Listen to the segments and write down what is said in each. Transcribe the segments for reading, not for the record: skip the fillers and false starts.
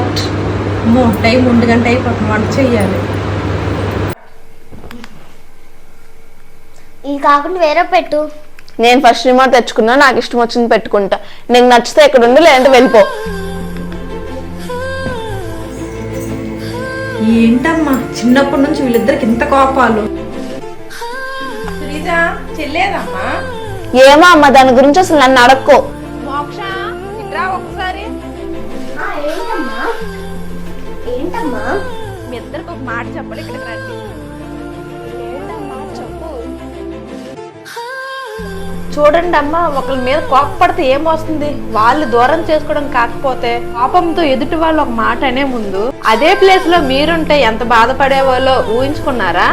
Start. Time 1 గంట అయిపోతుంది, వంట చెయ్యాలి. ఇది కాకుండా వేరే పెట్టు. నేను ఫస్ట్ రిమోట్ తెచ్చుకున్నా, నాకు ఇష్టం వచ్చింది పెట్టుకుంటా. నీకు నచ్చితే ఇక్కడ ఉండు, లేదంటే వెళ్ళిపో. ఏంటమ్మా చిన్నప్పటి నుంచి వీళ్ళిద్దరికి ఇంత కోపాలు? చెల్లేదమ్మా. ఏమో అమ్మ, దాని గురించి అసలు నన్ను అడక్కో. మోక్ష ఇట్రా ఒకసారి. ఏంటమ్మా మీ ఇద్దరికి ఒక మాట చెప్పాలి, ఇక్కడికి రండి. చూడండి అమ్మా, ఒకరి మీద కోపపడితే ఏమొస్తుంది? వాళ్ళు దూరం చేసుకోవడం కాకపోతే కోపంతో ఎదుటి వాళ్ళు ఒక మాట అనే ముందు అదే ప్లేస్ లో మీరుంటే ఎంత బాధపడేవాళ్ళో ఊహించుకున్నారా?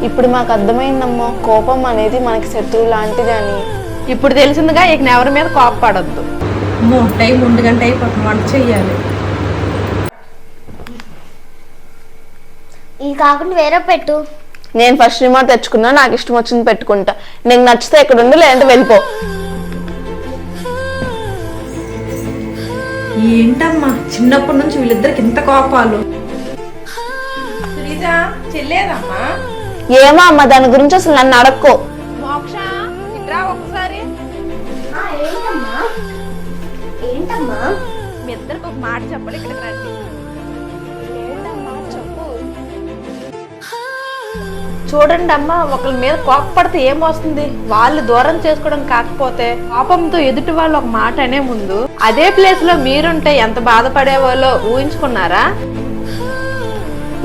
ఇప్పుడు మాకు అర్థమైందమ్మా, కోపం అనేది మనకి శత్రువు లాంటిది అని. ఇప్పుడు తెలిసిందిగా, ఇక ఎవరి మీద కోపపడద్దు. టైం 1 గంట అయిపోతుంది, వంట చెయ్యాలి. ఇది కాకుండా వేరే పెట్టు. నేను ఫస్ట్ రిమోట్ తెచ్చుకున్నా, నాకు ఇష్టం వచ్చింది పెట్టుకుంటా. నీకు నచ్చితే ఇక్కడ ఉండు, లేదంటే వెళ్ళిపో. ఏంటమ్మా చిన్నప్పటి నుంచి వీళ్ళిద్దరికి ఇంత కోపాలు? చెల్లేదమ్మా. ఏమో అమ్మ, దాని గురించి అసలు నన్ను అడక్కో. మోక్ష ఇట్రా ఒకసారి. ఏంటమ్మా మీ ఇద్దరికి ఒక మాట చెప్పాలి, ఇక్కడికి రండి. చూడండి అమ్మా, ఒకరి మీద కోపపడితే ఏమొస్తుంది? వాళ్ళు దూరం చేసుకోవడం కాకపోతే కోపంతో ఎదుటి వాళ్ళు ఒక మాట అనే ముందు అదే ప్లేస్ లో మీరుంటే ఎంత బాధపడేవాళ్ళో ఊహించుకున్నారా?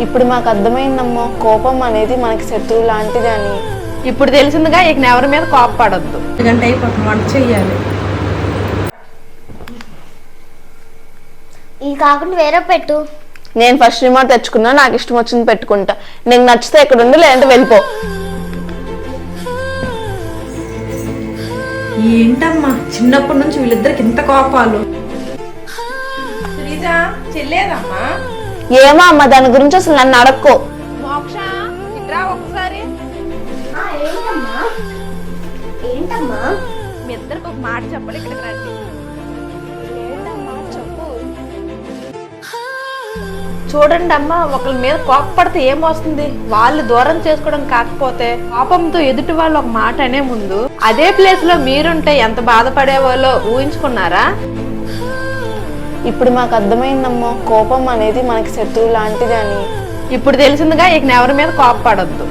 ఇప్పుడు మాకు అర్థమైందమ్మా, కోపం అనేది మనకి శత్రువు లాంటిది అని. ఇప్పుడు తెలిసిందిగా, ఇక ఎవరి మీద కోపపడద్దు. 1 గంట అయిపోతుంది, వంట చెయ్యాలి. ఇది కాకుండా వేరే పెట్టు. నేను ఫస్ట్ రిమోట్ తెచ్చుకున్నా, నాకు ఇష్టం వచ్చింది పెట్టుకుంటా. నీకు నచ్చితే ఇక్కడ ఉండు, లేదంటే వెళ్ళిపో. ఏంటమ్మా చిన్నప్పటి నుంచి వీళ్ళిద్దరికి ఇంత కోపాలు? చెల్లేదమ్మా. ఏమో అమ్మ, దాని గురించి అసలు నన్ను అడక్కో. మోక్ష ఇట్రా ఒకసారి. ఏంటమ్మా మీ ఇద్దరికి ఒక మాట చెప్పాలి, ఇక్కడికి రండి. చూడండి అమ్మా, ఒకరి మీద కోపపడితే ఏమొస్తుంది? వాళ్ళు దూరం చేసుకోవడం కాకపోతే కోపంతో ఎదుటి వాళ్ళు ఒక మాట అనే ముందు అదే ప్లేస్ లో మీరుంటే ఎంత బాధపడేవాళ్ళో ఊహించుకున్నారా? ఇప్పుడు మాకు అర్థమైందమ్మా, కోపం అనేది మనకి శత్రువు లాంటిది అని. ఇప్పుడు తెలిసిందిగా, ఇక ఎవరి మీద కోపపడద్దు.